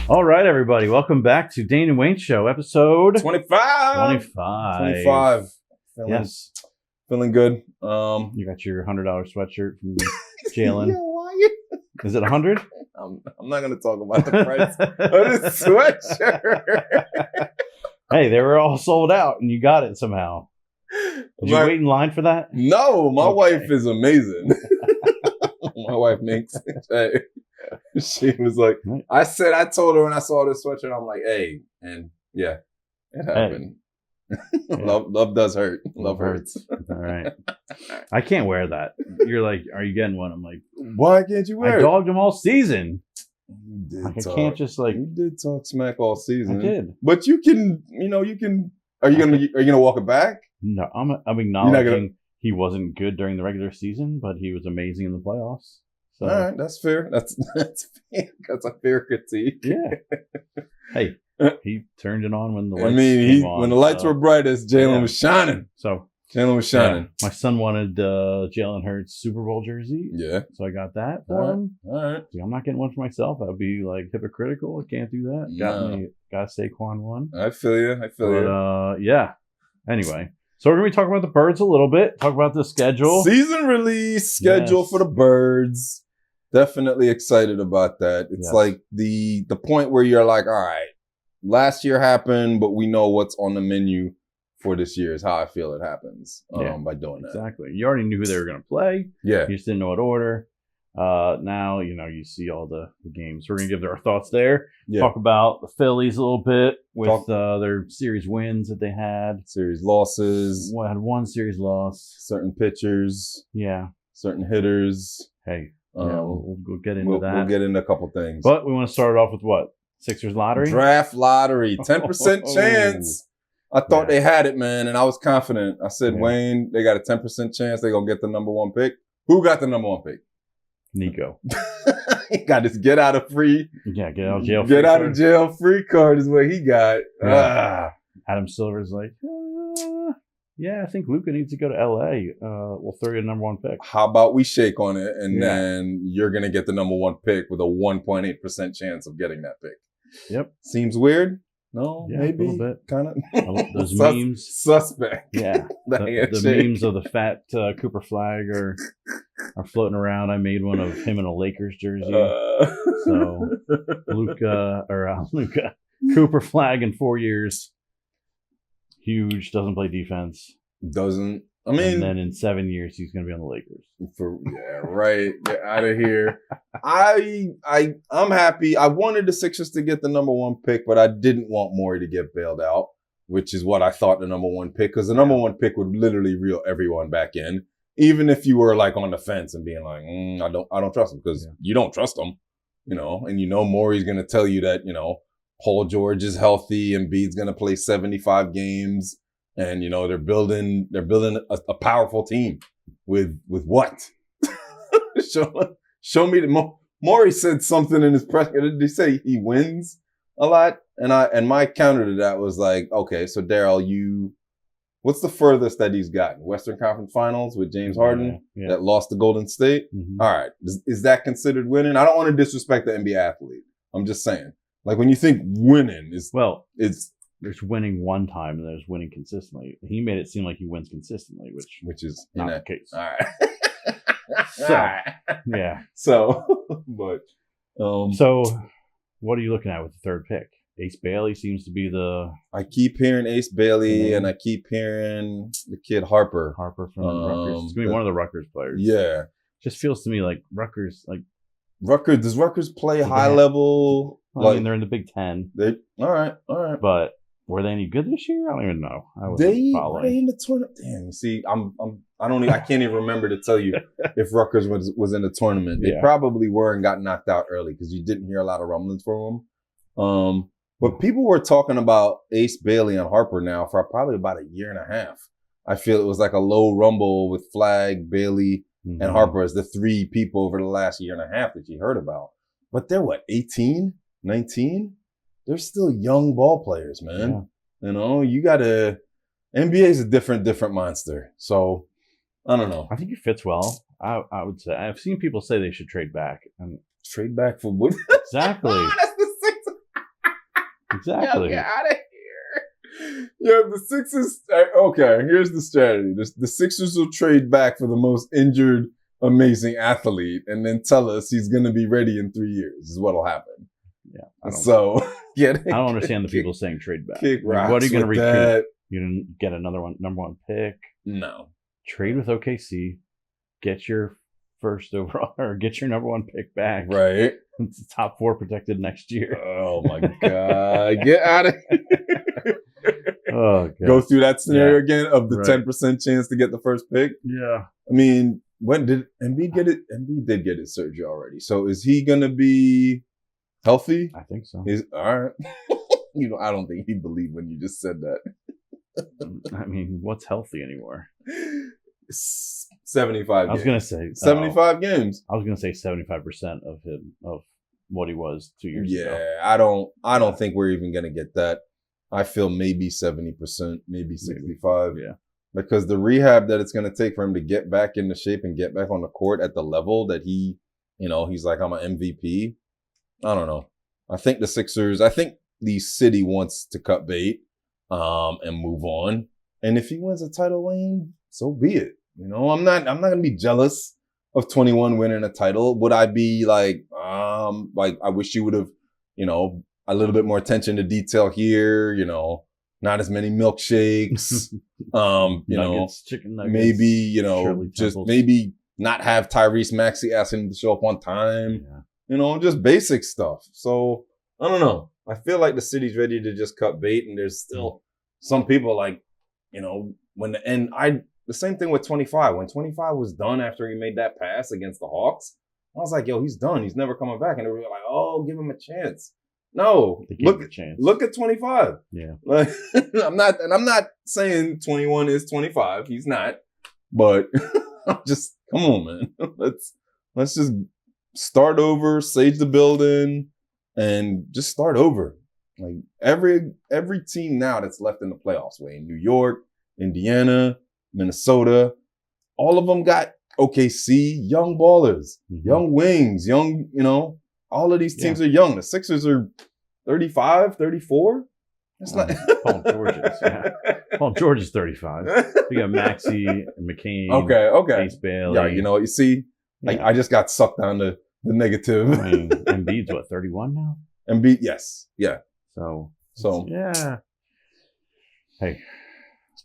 All right, everybody. Welcome back to Dane and Wayne Show, episode 25. 25. Yes. Feeling good. You got your $100 sweatshirt from Jalen. Yo, why you? Is it 100? I'm not going to talk about the price of this sweatshirt. Hey, they were all sold out, and you got it somehow. Did you wait in line for that? No, my wife is amazing. My wife makes it. She was like, I told her when I saw this sweatshirt, I'm like, hey, and yeah, it happened. Hey. Yeah. Love does hurt. Love hurts. All right. I can't wear that. You're like, are you getting one? I'm like, why can't you wear it? I dogged them all season. You did I can't just like. You did talk smack all season. I did. But you can. Are you gonna walk it back? No, I'm acknowledging he wasn't good during the regular season, but he was amazing in the playoffs. So. All right, that's fair. That's fair. That's a fair critique. Yeah. Hey, he turned it on when the lights came on. When the lights were brightest, Jalen was shining. So Jalen was shining. Yeah. My son wanted Jalen Hurts Super Bowl jersey. Yeah. So I got that for him. All right. See, I'm not getting one for myself. That would be like hypocritical. I can't do that. Got Saquon one. I feel you. Yeah. Anyway. So we're going to be talking about the Birds a little bit. Talk about the schedule. Season release schedule for the Birds. Definitely excited about that. It's like the point where you're like, all right, last year happened, but we know what's on the menu for this year is how I feel it happens by doing that. Exactly. You already knew who they were going to play. Yeah. You just didn't know what order. Now, you see all the games. We're going to give our thoughts there. Yeah. Talk about the Phillies a little bit with their series wins that they had. Series losses. Had one series loss. Certain pitchers. Yeah. Certain hitters. Hey. Yeah, we'll get into that. We'll get into a couple things. But we want to start off with what? Sixers lottery? Draft lottery. 10% chance. I thought they had it, man, and I was confident. I said, Wayne, they got a 10% chance they're going to get the number one pick. Who got the number one pick? Nico. He got his get out of jail free Get out of jail free card is what he got. Yeah. Adam Silver's like, yeah, I think Luka needs to go to LA. We'll throw you the number one pick. How about we shake on it, and then you're going to get the number one pick with a 1.8% chance of getting that pick. Yep. Seems weird? No, maybe. A little bit. Kind of. Those memes. Suspect. Yeah. The memes of the fat Cooper flag are floating around. I made one of him in a Lakers jersey. So Luka, Cooper flag in 4 years. Huge, doesn't play defense. And then in 7 years he's going to be on the Lakers. Right. Get out of here. I'm happy. I wanted the Sixers to get the number one pick, but I didn't want Morey to get bailed out, which is what I thought the number one pick, because the number one pick would literally reel everyone back in, even if you were like on the fence and being like, I don't trust him, because you don't trust him, and Morey's going to tell you that, Paul George is healthy, Embiid's going to play 75 games, and they're building a powerful team with what? Show me the Morey said something in his press. Did he say he wins a lot? And my counter to that was like, okay, so Daryl, what's the furthest that he's gotten? Western Conference Finals with James Harden that lost to Golden State. Mm-hmm. All right, is that considered winning? I don't want to disrespect the NBA athlete. I'm just saying. Like, when you think winning there's winning one time and there's winning consistently. He made it seem like he wins consistently, which is not the case. All right. So So what are you looking at with the third pick? Ace Bailey seems to be I keep hearing Ace Bailey, and I keep hearing the kid Harper from Rutgers. It's gonna be one of the Rutgers players. Yeah, just feels to me like Rutgers. Does Rutgers play high level? They're in the Big Ten. All right. But were they any good this year? I don't even know. Were they in the tournament? Damn, you see, I can't even remember to tell you if Rutgers was in the tournament. They probably were and got knocked out early, because you didn't hear a lot of rumblings from them. But people were talking about Ace Bailey and Harper now for probably about a year and a half. I feel it was like a low rumble with Flagg, Bailey, and Harper as the three people over the last year and a half that you heard about. But they're 18, 19? They're still young ball players, man. Yeah. You gotta, NBA's a different monster. So, I don't know. I think he fits well. I would say. I've seen people say they should trade back. Trade back for what? Exactly. That's the Exactly. Yo, get out of here. Yo, the Sixers. Okay, here's the strategy. The Sixers will trade back for the most injured, amazing athlete, and then tell us he's going to be ready in 3 years. Is what'll happen. Yeah. So, I don't understand the people saying trade back. What are you going to recruit? You didn't get another number one pick. No. Trade with OKC. Get your first overall or get your number one pick back. Right. It's top 4 protected next year. Oh my God. Get out of here. Oh, God. Go through that scenario again of the 10% chance to get the first pick. Yeah. I mean, when did Embiid get it? Embiid did get his surgery already. So is he going to be healthy? I think so. All right. I don't think he believed when you just said that. I mean, what's healthy anymore? 75 games. I was going to say 75 games. I was going to say 75% of him, of what he was 2 years ago. Yeah, I don't think we're even going to get that. I feel maybe 70%, maybe 65. Yeah. Because the rehab that it's going to take for him to get back into shape and get back on the court at the level that he's like, I'm an MVP. I don't know. I think the city wants to cut bait, and move on. And if he wins a title, Wayne, so be it. I'm not going to be jealous of 21 winning a title. Would I be like I wish you would have, a little bit more attention to detail here, not as many milkshakes, Nuggets, chicken nuggets, maybe, just maybe not have Tyrese Maxey asking him to show up on time, just basic stuff. So I don't know. I feel like the city's ready to just cut bait, and there's still some people like, the same thing with 25. When 25 was done after he made that pass against the Hawks, I was like, yo, he's done. He's never coming back. And they were like, oh, give him a chance. No, look at 25. Yeah. Like, I'm not saying 21 is 25. He's not. But just come on, man. Let's just start over, sage the building, and just start over. Like every team now that's left in the playoffs, Wayne, New York, Indiana, Minnesota, all of them got OKC, young ballers, young wings, all of these teams are young. The Sixers are 35, 34. That's not Paul George is. Yeah. Paul George is 35. We got Maxey and McCain. Okay. Ace Bailey. Yeah, you know what you see? I just got sucked down to the negative. I mean, Embiid's what, 31 now? Embiid, yes. Yeah. So yeah. Hey,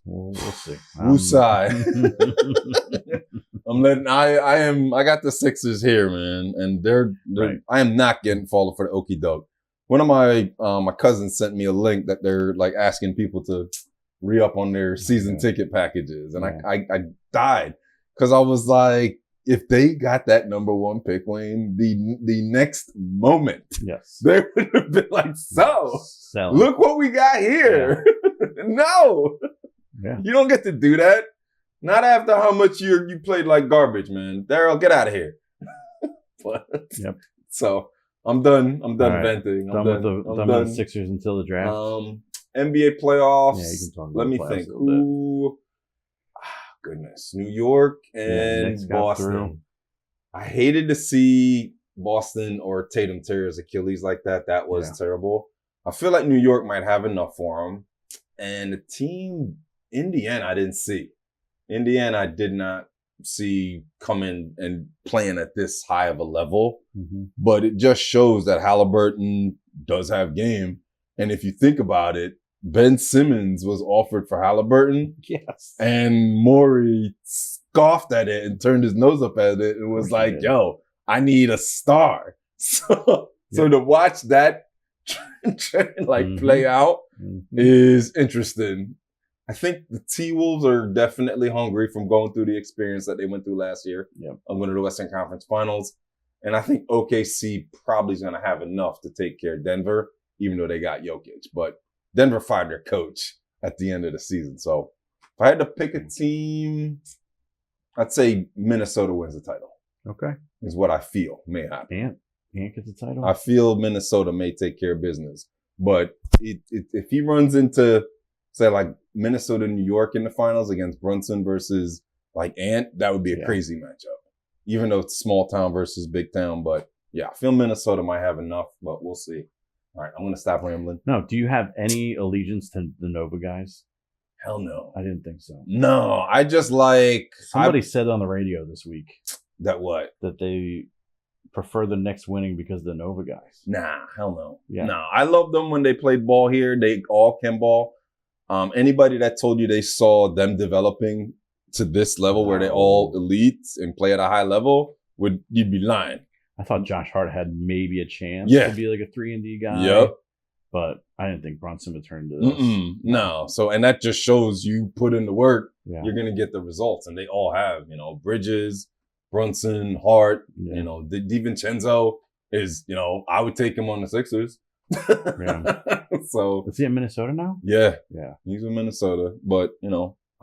we'll see. Woosai. I got the Sixers here, man, and they're right. I am not getting falling for the okie doke. One of my cousins sent me a link that they're like asking people to re-up on their season ticket packages, and I died because I was like, if they got that number one pick, Wayne, the next moment, they would have been like, look what we got here. Yeah. No, you don't get to do that. Not after how much you played like garbage, man. Daryl, get out of here. So I'm done. I'm done venting. I'm done with the Sixers until the draft. NBA playoffs. Yeah, you can talk about Let me think. Who? Goodness, New York and Boston. I hated to see Boston or Tatum tear his Achilles like that. That was terrible. I feel like New York might have enough for him. And the team, Indiana, I didn't see. Indiana, I did not see coming and playing at this high of a level. But it just shows that Halliburton does have game. And if you think about it, Ben Simmons was offered for Halliburton. Yes. And Morey scoffed at it and turned his nose up at it and was like, yo, I need a star. So to watch that play out is interesting. I think the T-Wolves are definitely hungry from going through the experience that they went through last year. I'm going to the Western Conference Finals. And I think OKC probably is going to have enough to take care of Denver, even though they got Jokic. But Denver fired their coach at the end of the season. So if I had to pick a team, I'd say Minnesota wins the title. Okay. Is what I feel may happen. Ant gets the title? I feel Minnesota may take care of business. But if he runs into, say, like Minnesota, New York in the finals against Brunson versus like Ant, that would be a crazy matchup. Even though it's small town versus big town. But yeah, I feel Minnesota might have enough, but we'll see. All right, I'm gonna stop rambling. No, do you have any allegiance to the Nova guys? Hell no. I didn't think so. No, I just like somebody said on the radio this week that that they prefer the Knicks winning because of the Nova guys. Nah, hell no. Yeah. No, I love them when they played ball here. They all can ball. Anybody that told you they saw them developing to this level where they're all elites and play at a high level, you'd be lying. I thought Josh Hart had maybe a chance to be like a 3-and-D guy. Yep. But I didn't think Brunson would turn into this. No. So, and that just shows you put in the work, you're going to get the results. And they all have, Bridges, Brunson, Hart, DiVincenzo is, I would take him on the Sixers. So. Is he in Minnesota now? Yeah. Yeah. He's in Minnesota. But,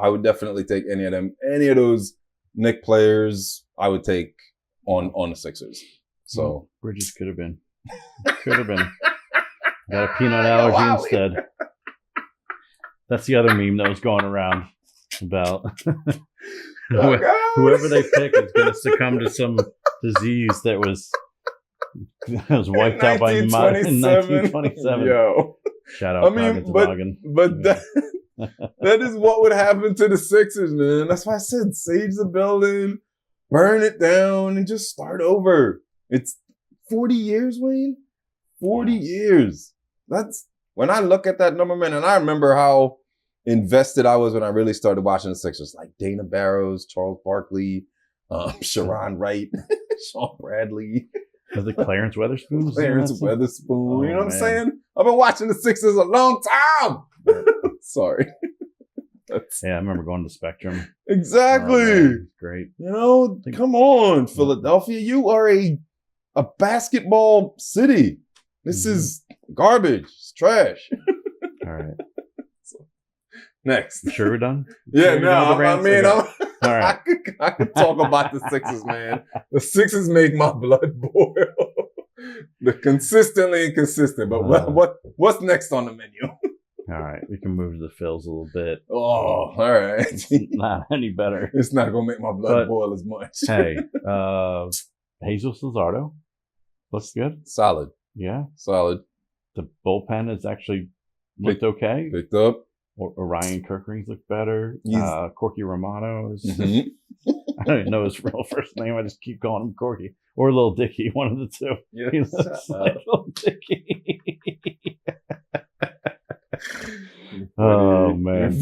I would definitely take any of them. Any of those Knick players, I would take on the Sixers. So. Bridges could have been. Got a peanut allergy instead. That's the other meme that was going around about whoever they pick is going to succumb to some disease that was wiped out by in 1927. Yo. Shout out but that is what would happen to the Sixers, man. That's why I said sage the building, burn it down, and just start over. It's 40 years, Wayne. 40 years. That's when I look at that number, man, and I remember how invested I was when I really started watching the Sixers, like Dana Barrows, Charles Barkley, Sharon Wright, Sean Bradley. Was it Clarence Weatherspoon? Weatherspoon. You know what I'm saying? I've been watching the Sixers a long time. Sorry. I remember going to the Spectrum. Exactly. Great. Come on, Philadelphia. You are a basketball city. This is garbage. It's trash. All right. Next. You sure we're done? Yeah, all right. I could talk about the Sixers, man. The Sixers make my blood boil. They're consistently inconsistent. But what's next on the menu? All right. We can move to the Phils a little bit. Oh, all right. It's not any better. It's not going to make my blood boil as much. Hey, Jesus Luzardo looks good. Solid. Yeah. Solid. The bullpen has actually looked okay. Picked up. Orion Kirkring's looked better. Corky Romano's. Mm-hmm. I don't even know his real first name. I just keep calling him Corky. Or Lil Dicky, one of the two. Yeah. He looks like Lil Dicky. Oh, man.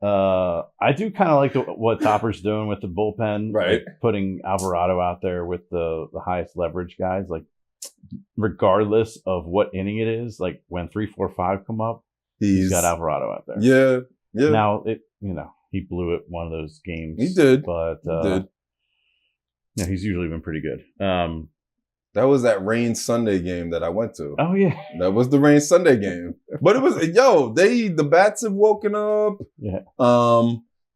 I do kind of like what Topper's doing with the bullpen. Right. Like putting Alvarado out there with the highest leverage guys. Like, regardless of what inning it is, like when 3, 4, 5 come up, he's got Alvarado out there. Yeah. Yeah. Now, he blew it one of those games. He did. But he's usually been pretty good. That was that Rain Sunday game that I went to. Oh, yeah. That was the Rain Sunday game. But it was, the bats have woken up. Yeah.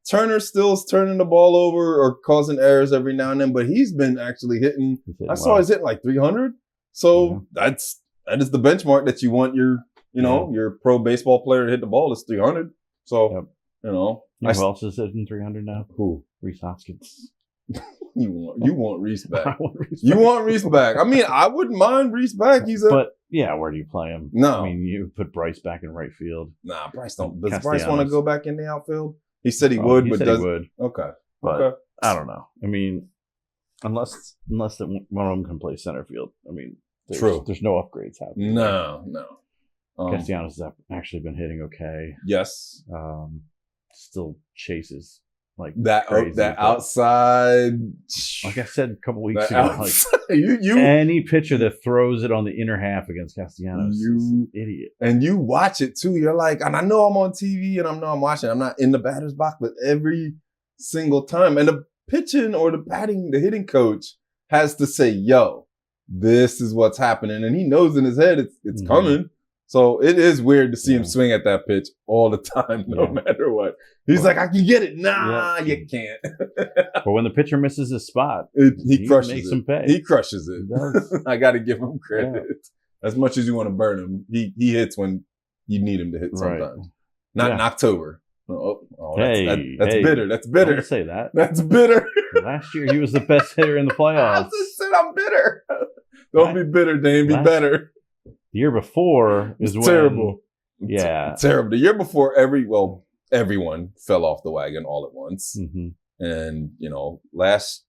Turner still's turning the ball over or causing errors every now and then, but he's been actually hitting. I saw he's hitting like 300. So that is the benchmark that you want your pro baseball player to hit the ball is 300. So, who else is hitting 300 now? Who? Rhys Hoskins. You want Rhys back. You want Rhys back. I mean, I wouldn't mind Rhys back. But where do you play him? No. I mean, you put Bryce back in right field. Nah, Bryce don't. Does Bryce want to go back in the outfield? He said he would, he but said he would. Okay. But okay. I don't know. I mean, unless one of them can play center field. I mean, there's no upgrades happening. No. Castellanos has actually been hitting okay. Yes. Still chases like that. Crazy, that outside. Like I said a couple weeks ago, outside, you any pitcher that throws it on the inner half against Castellanos, is an idiot. And you watch it too. You're like, and I know I'm on TV and I'm watching. I'm not in the batter's box, but every single time, and the pitching or the hitting coach has to say, "Yo, this is what's happening," and he knows in his head it's coming. So it is weird to see him swing at that pitch all the time, no matter what. He's like, I can get it. Nah, you can't. But when the pitcher misses his spot, he crushes makes it. him pay. He crushes it. He does. I got to give him credit. Yeah. As much as you want to burn him, he hits when you need him to hit sometimes. Not in October. That's bitter. That's bitter. Don't say that. That's bitter. Last year, he was the best hitter in the playoffs. I just said I'm bitter. Don't be bitter, Dane. Be better. The year before is when terrible. Yeah, terrible. The year before, everyone fell off the wagon all at once, and last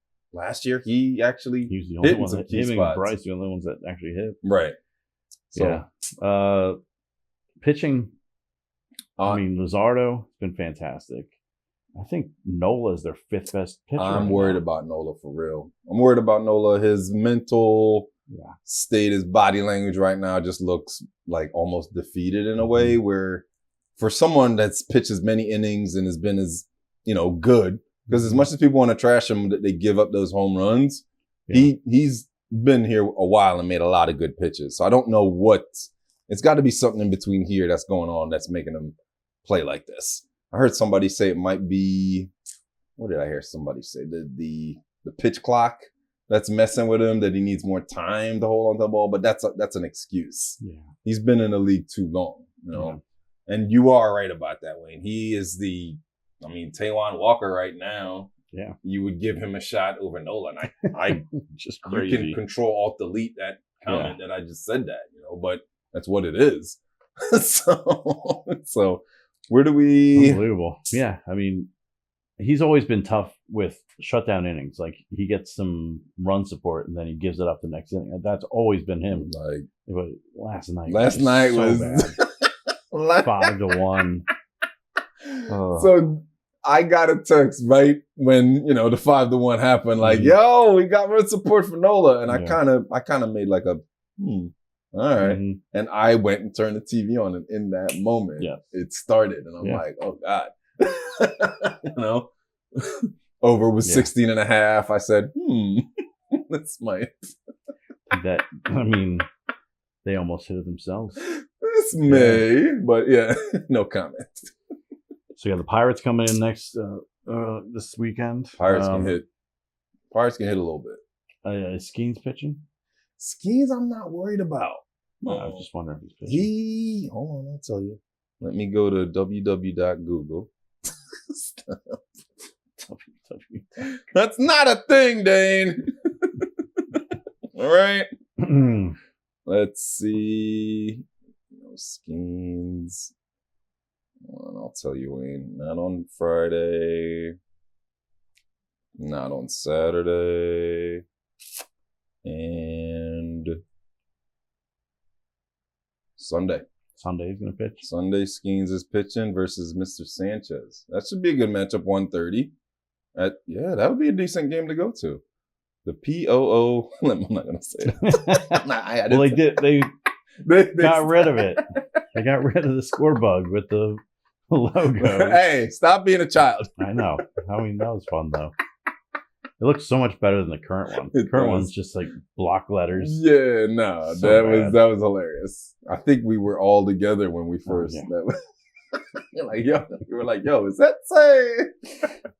year he was the only one that him and Bryce, the only ones that actually hit. Right. So, yeah. Pitching. I mean, Luzardo has been fantastic. I think Nola is their 5th best pitcher. I'm worried about Nola for real. I'm worried about Nola. His mental state, his body language right now just looks like almost defeated in a way where for someone that's pitched as many innings and has been as, good, because as much as people want to trash him that they give up those home runs, he's been here a while and made a lot of good pitches. So I don't know it's got to be something in between here that's going on that's making him play like this. I heard somebody say it might be, what did I hear somebody say? The pitch clock that's messing with him, that he needs more time to hold on to the ball, but that's an excuse. Yeah. He's been in the league too long, And you are right about that, Wayne. He is Taijuan Walker right now. Yeah. You would give him a shot over Nola. And I just crazy. You can control alt-delete that comment that I just said that, but that's what it is. So where do we... Unbelievable. Yeah. I mean, he's always been tough with shutdown innings. Like, he gets some run support and then he gives it up the next inning. That's always been him. Like, last night was bad. 5-1. So I got a text right when, the 5-1 happened. Like, yo, we got run support for Nola. And I kind of made like a, all right. And I went and turned the TV on, and in that moment, it started. And I'm like, oh, God. Over was 16.5. I said, this might. They almost hit it themselves. This may, but no comment. So the Pirates coming in next this weekend. Pirates can hit a little bit. Skeens pitching? Skeens, I'm not worried about. I was just wondering if he's pitching. Hold on, I'll tell you. Let me go to www.google. That's not a thing, Dane. All right. Let's see. Skeens. I'll tell you, Wayne. Not on Friday. Not on Saturday. And Sunday. Sunday's going to pitch. Sunday, Skeens is pitching versus Mr. Sanchez. That should be a good matchup, 1:30. That would be a decent game to go to. The POO. I'm not going to say it. Well, they got rid of it. They got rid of the score bug with the logo. Hey, stop being a child. I know. That was fun, though. It looks so much better than the current one. The current one's just like block letters. Yeah, no, that was hilarious. I think we were all together when we first. You're like, yo, you were like, yo, is that say?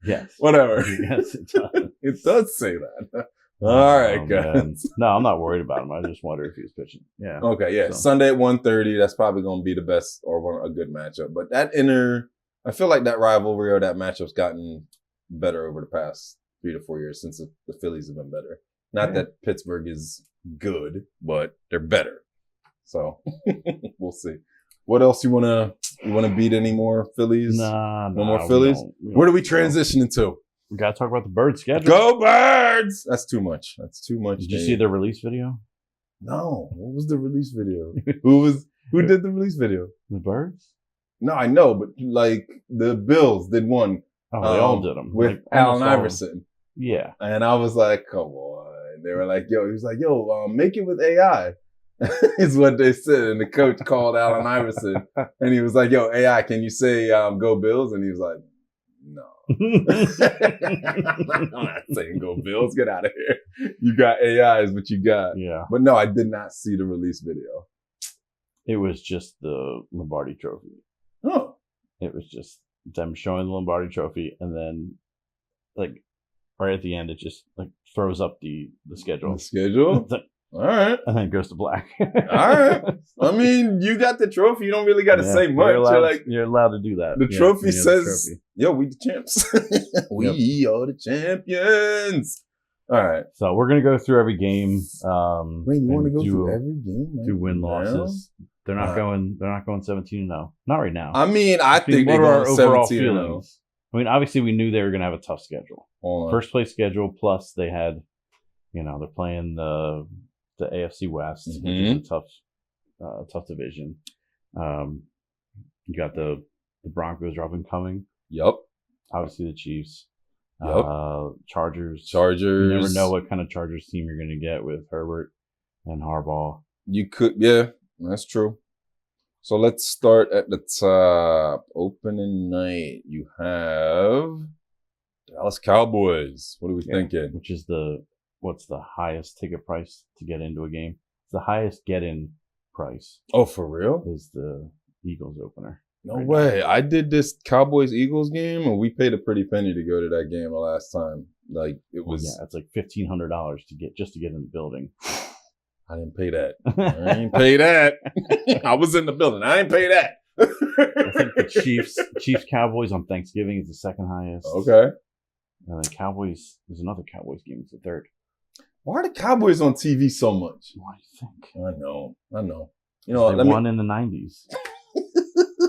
Yes. Whatever. Yes, it does. It does say that. All right, guys. Man. No, I'm not worried about him. I just wonder if he's pitching. Yeah. Okay, yeah. So. Sunday at 1:30. That's probably going to be the best or a good matchup. But I feel like that rivalry or that matchup's gotten better over the past 3 to 4 years since the Phillies have been better. Not that Pittsburgh is good, but they're better. So we'll see. What else you wanna beat? Any more Phillies? No more Phillies. Where do we transition into? We gotta talk about the Birds schedule. Go Birds! That's too much. Did you see the release video? No. What was the release video? Who did the release video? The Birds? No, I know, but like the Bills did one. Oh, they all did them with Allen Iverson. Yeah, and I was like, come on. They were like, yo, he was like, yo, make it with AI. Is what they said. And the coach called Allen Iverson and he was like, yo, AI, can you say go Bills? And he was like, no. I'm not saying go Bills. Get out of here. You got AI is what you got. Yeah. But no, I did not see the release video. It was just the Lombardi Trophy. Oh. It was just them showing the Lombardi Trophy and then like right at the end it just like throws up the schedule. The schedule? All right. And then it goes to black. All right. I mean, you got the trophy. You don't really got to say much. You're allowed to do that. The trophy says, yo, we the champs. We are the champions. All right. So we're gonna go through every game. Wait, you want to go through every game? Do win losses. They're not going 17-0. Not right now. I mean, I think what they're are our going overall 17-0. feelings? I mean, obviously we knew they were gonna have a tough schedule. First place schedule, plus they had, they're playing the AFC West, which is a tough division. You got the Broncos are up and coming. Yep. Obviously the Chiefs. Yep. Chargers. You never know what kind of Chargers team you're going to get with Herbert and Harbaugh. You could, yeah, that's true. So let's start at the top. Opening night, you have Dallas Cowboys. What are we thinking? Which is what's the highest ticket price to get into a game? It's the highest get-in price. Oh, for real? Is the Eagles opener. No way. I did this Cowboys-Eagles game, and we paid a pretty penny to go to that game the last time. Like, it was... Yeah, it's like $1,500 to get in the building. I didn't pay that. I ain't pay that. I was in the building. I ain't pay that. I think the Chiefs Cowboys on Thanksgiving is the second highest. Okay. And then Cowboys, there's another Cowboys game. It's the third. Why are the Cowboys on TV so much? Why do you think? I know. You know, they won in the 90s.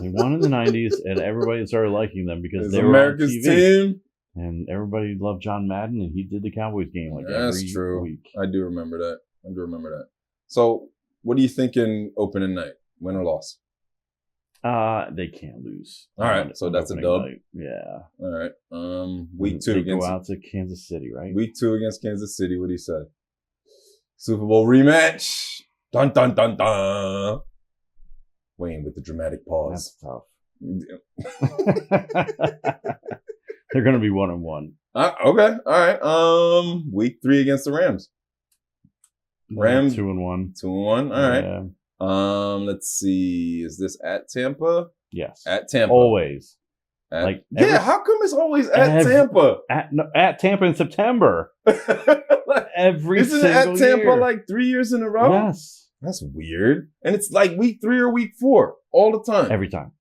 They won in the 90s, and everybody started liking them because they were America's on TV. Team. And everybody loved John Madden, and he did the Cowboys game every week. I do remember that. So, what are you thinking opening night? Win or loss? They can't lose. All right, so that's a dub. Night. Yeah. All right. Week 2 against go out to Kansas City, right? Week 2 against Kansas City. What do you say? Super Bowl rematch. Dun dun dun dun. Wayne with the dramatic pause. That's tough. They're gonna be 1-1. Okay. All right. Week 3 against the Rams. Rams 2-1. 2-1. All right. Yeah. Let's see. Is this at Tampa? Yes. At Tampa. Always. How come it's always at Tampa? At Tampa in September. Isn't it at Tampa year. Like 3 years in a row? Yes. That's weird. And it's like week 3 or week 4 all the time. Every time.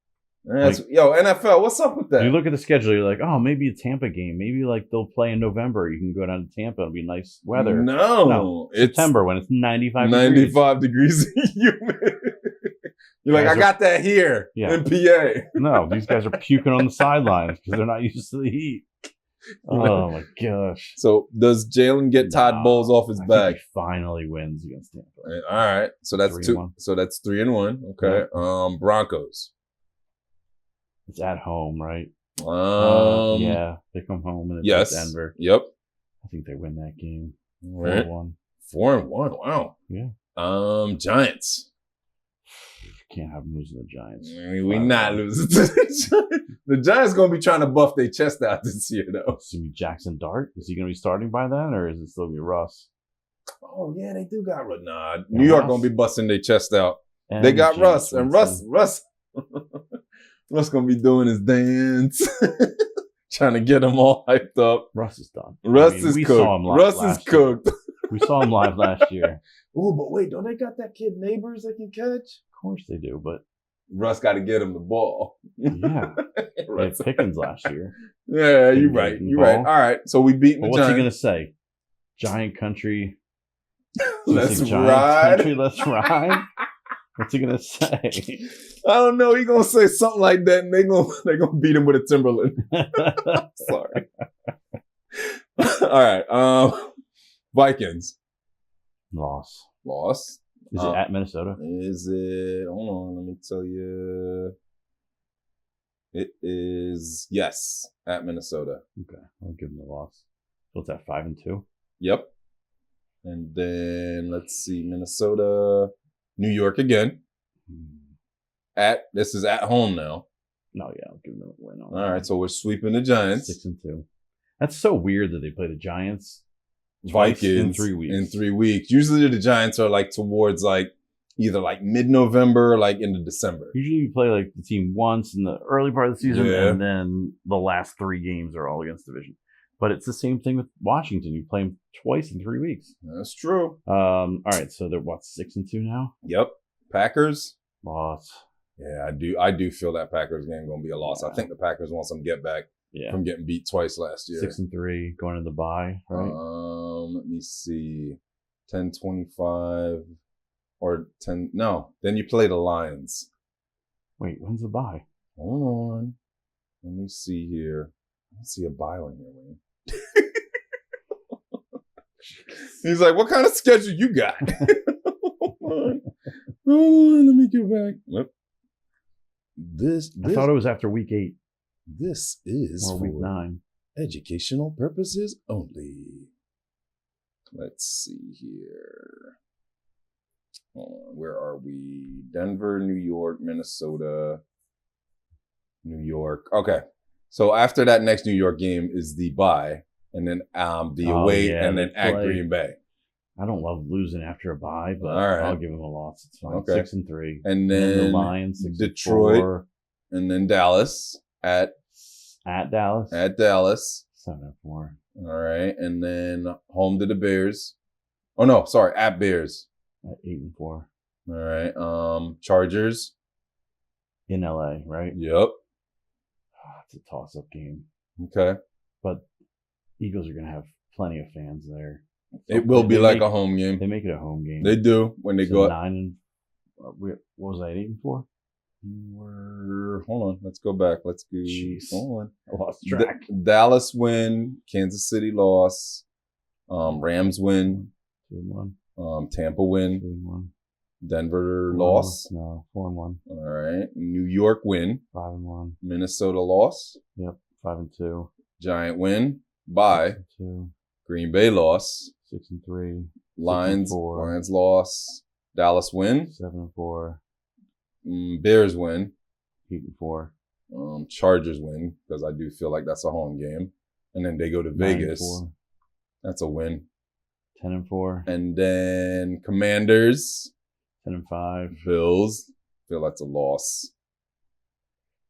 Yo, NFL, what's up with that? You look at the schedule, you're like, oh, maybe a Tampa game. Maybe like they'll play in November. You can go down to Tampa. It'll be nice weather. No. It's September when it's 95 degrees humid. You're like, I got that here in PA. No, these guys are puking on the sidelines because they're not used to the heat. Oh, my gosh. So does Jalen get Todd Bowles off his back? He finally wins against Tampa. All right. So that's 2. So that's 3-1. Okay. Yeah. Broncos. It's at home, right? Yeah. They come home and it's Denver. Yep. I think they win that game. 4-1. 4-1. Wow. Yeah. Giants. Can't have them losing the Giants. We not losing to the Giants. The Giants going to be trying to buff their chest out this year, though. It's going to be Jackson Dart. Is he going to be starting by then, or is it still going to be Russ? Oh, yeah, they do got Russ. Nah, New York going to be busting their chest out. And they got Russ. And Russ going to be doing his dance. Trying to get them all hyped up. Russ is done. Russ is cooked. We saw him live last year. Oh, but wait, don't they got that kid Neighbors they can catch? Of course they do, but Russ got to get him the ball. Yeah. They had Pickens last year. Yeah, you're right. All right, so we beat the Giants. What's he going to say? Giant country. Let's ride. Country, let's ride. What's he going to say? I don't know. He's going to say something like that, and they're gonna beat him with a Timberland. Sorry. All right. Vikings. Loss. Is it at Minnesota? Is it? Hold on, let me tell you. It is, yes, at Minnesota. Okay, I'll give them the loss. So it's at 5-2? Yep. And then, let's see, Minnesota, New York again. This is at home now. No, yeah, I'll give them a win. All right, so we're sweeping the Giants. 6-2. That's so weird that they play the Giants. Vikings in 3 weeks. In 3 weeks. Usually the Giants are like towards like either like mid-November or like into December. Usually you play like the team once in the early part of the season, and then the last 3 games are all against division. But it's the same thing with Washington. You play them twice in 3 weeks. That's true. All right, so they're 6-2 now? Yep. Packers. Loss. Yeah, I do feel that Packers game going to be a loss. Yeah. I think the Packers want some get back. From getting beat twice last year. 6-3 going to the bye, right? me see. 10:25 or 10. No, then you play the Lions. Wait, when's the bye? Hold on. Let me see here. I don't see a bye on here, man. He's like, what kind of schedule you got? Hold on, let me get back. Yep. This I thought it was after week 8. This is or week 9. Educational purposes only. Let's see here. Where are we? Denver, New York, Minnesota, New York. Okay. So after that next New York game is the bye, and then the away, and then at Green Bay. I don't love losing after a bye, but I'll give them a loss. It's fine. Okay. 6-3. And then the Lions, 6-4. Detroit, and then Dallas at Dallas. At Dallas. 7-4. All right. And then home to the Bears. Oh no, sorry, at Bears. At 8-4. All right. Chargers. In LA, right? Yep. It's a toss-up game. Okay. But Eagles are going to have plenty of fans there. It will be like a home game. They make it a home game. They do when they go 9 what was that, 8-4? Hold on, let's go back. Let's go. Jeez. Hold on. I lost track. Dallas win. Kansas City loss. Rams win. 2-1. Tampa win. 3-1. Denver loss. No, 4-1. All right. New York win. 5-1. Minnesota loss. Yep. 5-2. Giant win. Bye. 2. Green Bay loss. 6-3. Lions 6-4. Lions loss. Dallas win. 7-4. Bears win. 8-4. Chargers win because I do feel like that's a home game, and then they go to Vegas. 9-4. That's a win. 10-4. And then Commanders. 10-5. Bills. Feel that's a loss.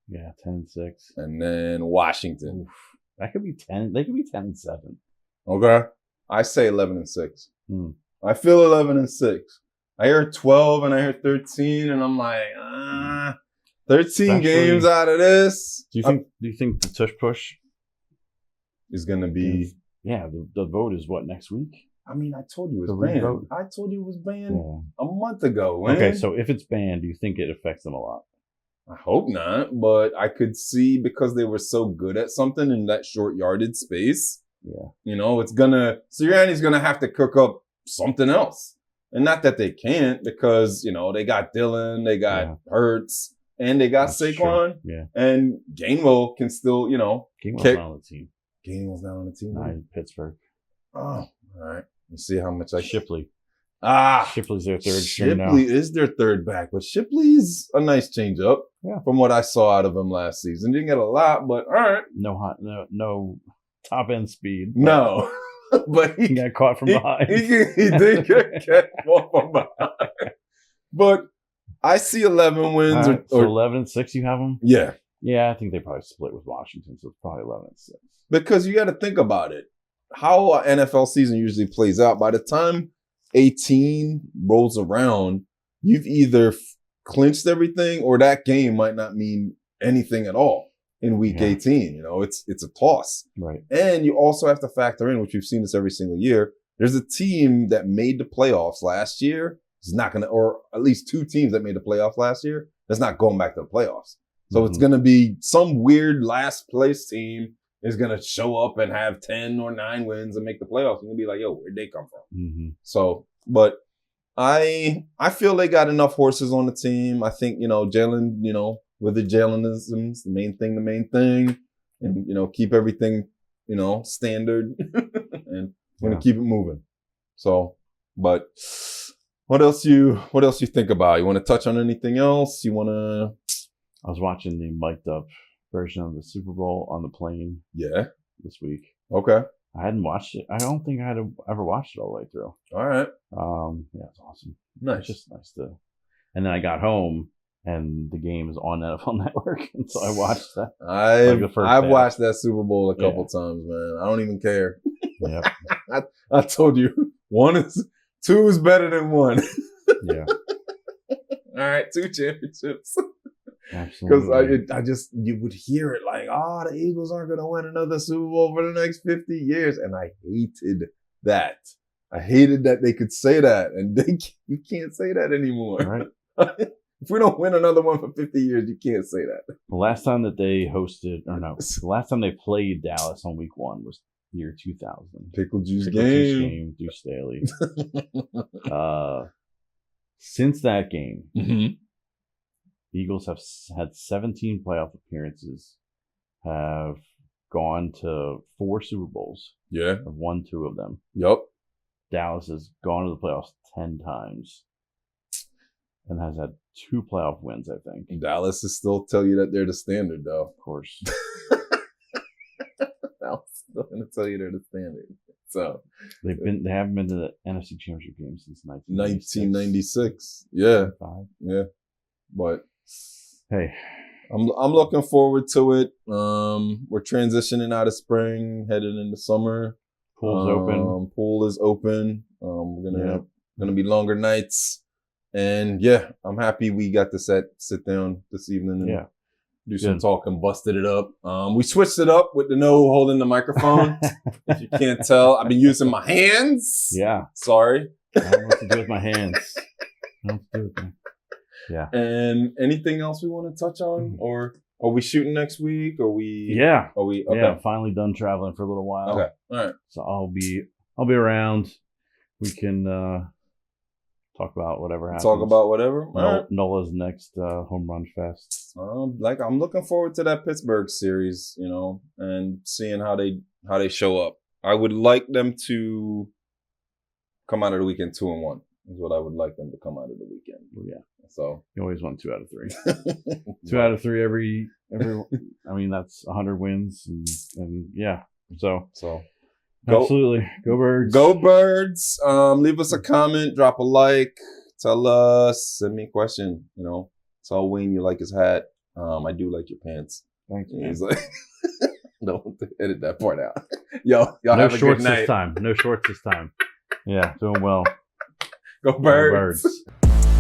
Yeah, 10-6. And then Washington. Oof. That could be 10. They could be 10-7. Okay. I say 11-6. Hmm. I feel 11-6. I heard 12 and I heard 13, and I'm like, 13 Especially, games out of this. Do you think the tush push is gonna be? Yeah, the vote is what, next week? I mean, I told you it The was banned. revote? I told you it was banned Yeah. a month ago. Man. Okay, so if it's banned, do you think it affects them a lot? I hope not, but I could see because they were so good at something in that short yardage space. Yeah. You know, Sirianni's gonna have to cook up something else. And not that they can't, because, you know, they got Dylan, they got Hurts, and they got That's Saquon. true. Yeah. And Gainwell can still, you know. Gainwell's not on the team. Gainwell's not on the team. Not in Pittsburgh. Oh, all right. You see how much Shipley. Shipley's their third string now. Shipley is their third back, but Shipley's a nice change up. Yeah. From what I saw out of him last season. Didn't get a lot, but all right. No top end speed. No. But he got caught from behind. He did get caught from behind. But I see 11 wins. Right, so 11-6 you have them? Yeah. Yeah, I think they probably split with Washington, so it's probably 11-6. Because you got to think about it. How an NFL season usually plays out, by the time 18 rolls around, you've either clinched everything or that game might not mean anything at all in week 18. You know, it's a toss. Right. And you also have to factor in, which we've seen this every single year, there's a team that made the playoffs last year. It's not going to, or at least 2 teams that made the playoffs last year, that's not going back to the playoffs. So it's going to be some weird last place team is going to show up and have 10 or 9 wins and make the playoffs. You're going to be like, yo, where'd they come from? Mm-hmm. So, but I feel they got enough horses on the team. I think, you know, Jalen, you know, with the Jalenisms, the main thing, and, you know, keep everything, you know, standard and going to keep it moving. So, but what else you think about? You want to touch on anything else? You want to? I was watching the mic'd up version of the Super Bowl on the plane. Yeah. This week. Okay. I hadn't watched it. I don't think I had ever watched it all the way through. All right. Yeah, it's awesome. Nice. It's just nice to. And then I got home and the game is on NFL Network, and so I watched that. I've watched that Super Bowl a couple times, man. I don't even care. Yep. I told you, 2 is better than 1. Yeah. All right, 2 championships. Absolutely. Because you would hear it like, the Eagles aren't going to win another Super Bowl for the next 50 years. And I hated that. I hated that they could say that, and you can't say that anymore. Right. If we don't win another one for 50 years, you can't say that. The last time that they hosted, or no, the last time they played Dallas on week 1 was year 2000. Pickle juice game. Deuce Staley. Since that game, Mm-hmm. the Eagles have had 17 playoff appearances, have gone to 4 Super Bowls. Yeah. Have won 2 of them. Yup. Dallas has gone to the playoffs 10 times and has had 2 playoff wins, I think. Dallas is still tell you that they're the standard, though. Of course. Dallas is still going to tell you they're the standard. So they haven't been to the NFC Championship game since 1996. Yeah. 95. Yeah. But hey, I'm looking forward to it. We're transitioning out of spring, heading into summer. Pool's open. Pool is open. We're gonna be longer nights, and yeah, I'm happy we got to sit down this evening and do some talking. Busted it up. We switched it up with the no holding the microphone. If you can't tell, I've been using my hands. Yeah. Sorry. I don't know what to do with my hands. I don't know what to do with them. Yeah. And anything else we want to touch on, or are we shooting next week? Or we? Yeah. Are we? Okay. Yeah. Finally done traveling for a little while. Okay. All right. So I'll be around. We can talk about whatever happens. Talk about whatever. Nola's next home run fest. I'm looking forward to that Pittsburgh series, and seeing how they show up. I would like them to come out of the weekend 2-1. Is what I would like them to come out of the weekend. Well, yeah. So you always want 2 out of 3. 2 out of 3 every. I mean, that's 100 wins, and yeah. So absolutely, go Birds. Go Birds. Leave us a comment, drop a like, tell us, send me a question. Tell Wayne you like his hat. I do like your pants. Thanks, man. He's like, don't edit that part out. Y'all no have a shorts good night. this time. No shorts this time. Yeah, doing well. Go Birds. Go Birds.